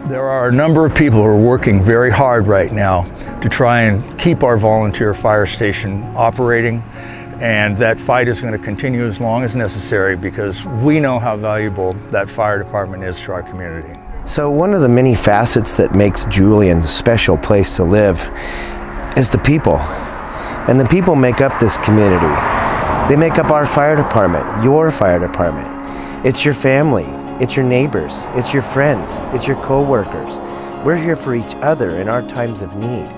There are a number of people who are working very hard right now to try and keep our volunteer fire station operating, and that fight is going to continue as long as necessary because we know how valuable that fire department is to our community. So one of the many facets that makes Julian a special place to live is the people. And the people make up this community. They make up our fire department, your fire department. It's your family. It's your neighbors, it's your friends, it's your co-workers. We're here for each other in our times of need.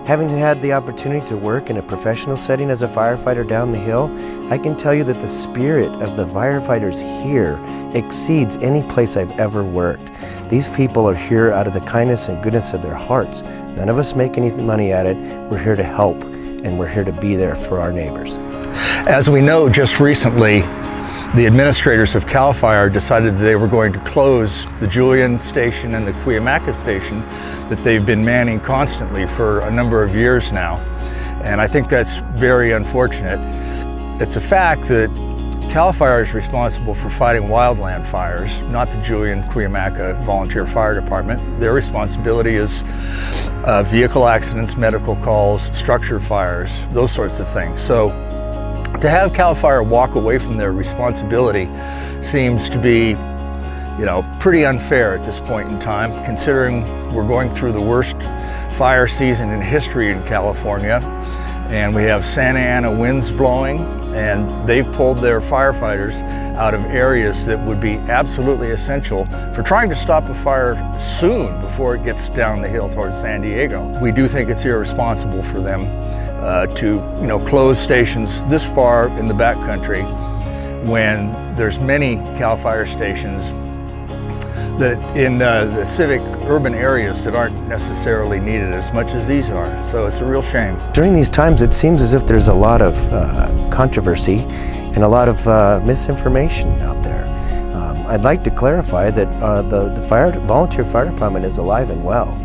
Having had the opportunity to work in a professional setting as a firefighter down the hill, I can tell you that the spirit of the firefighters here exceeds any place I've ever worked. These people are here out of the kindness and goodness of their hearts. None of us make any money at it. We're here to help, and we're here to be there for our neighbors. As we know, just recently, the administrators of CAL FIRE decided that they were going to close the Julian station and the Cuyamaca station that they've been manning constantly for a number of years now. And I think that's very unfortunate. It's a fact that CAL FIRE is responsible for fighting wildland fires, not the Julian Cuyamaca Volunteer Fire Department. Their responsibility is vehicle accidents, medical calls, structure fires, those sorts of things. So to have CAL FIRE walk away from their responsibility seems to be, pretty unfair at this point in time, considering we're going through the worst fire season in history in California, and we have Santa Ana winds blowing, and they've pulled their firefighters out of areas that would be absolutely essential for trying to stop a fire soon before it gets down the hill towards San Diego. We do think it's irresponsible for them to close stations this far in the backcountry when there's many CAL FIRE stations that in the civic urban areas that aren't necessarily needed as much as these are. So it's a real shame. During these times, it seems as if there's a lot of controversy and a lot of misinformation out there. I'd like to clarify that the volunteer fire department is alive and well.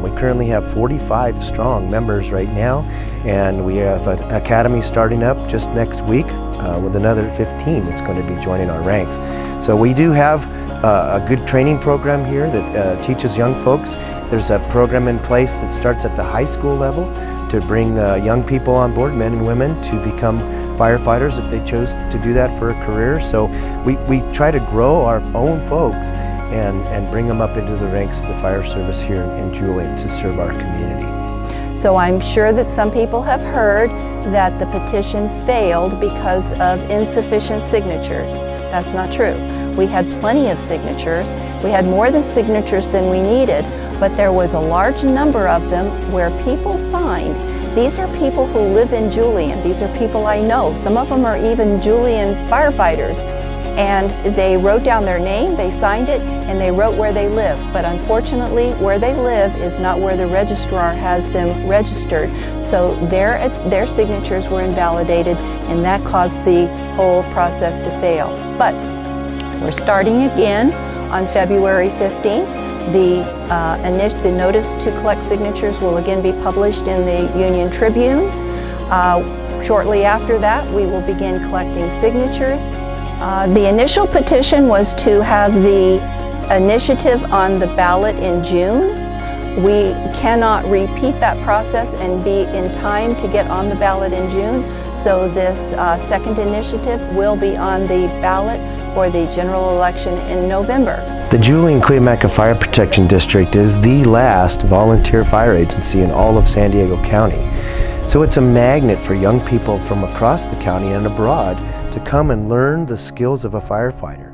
We currently have 45 strong members right now, and we have an academy starting up just next week with another 15 that's going to be joining our ranks. So we do have a good training program here that teaches young folks. There's a program in place that starts at the high school level to bring young people on board, men and women, to become firefighters if they chose to do that for a career. So we try to grow our own folks and bring them up into the ranks of the fire service here in Julian to serve our community. So I'm sure that some people have heard that the petition failed because of insufficient signatures. That's not true. We had plenty of signatures. We had more signatures than we needed, but there was a large number of them where people signed. These are people who live in Julian. These are people I know. Some of them are even Julian firefighters. And they wrote down their name, they signed it, and they wrote where they live. But unfortunately, where they live is not where the registrar has them registered. So their signatures were invalidated, and that caused the whole process to fail. But we're starting again on February 15th. The notice to collect signatures will again be published in the Union Tribune. Shortly after that, we will begin collecting signatures. The initial petition was to have the initiative on the ballot in June. We cannot repeat that process and be in time to get on the ballot in June. So this second initiative will be on the ballot for the general election in November. The Julian Cuyamaca Fire Protection District is the last volunteer fire agency in all of San Diego County. So it's a magnet for young people from across the county and abroad to come and learn the skills of a firefighter.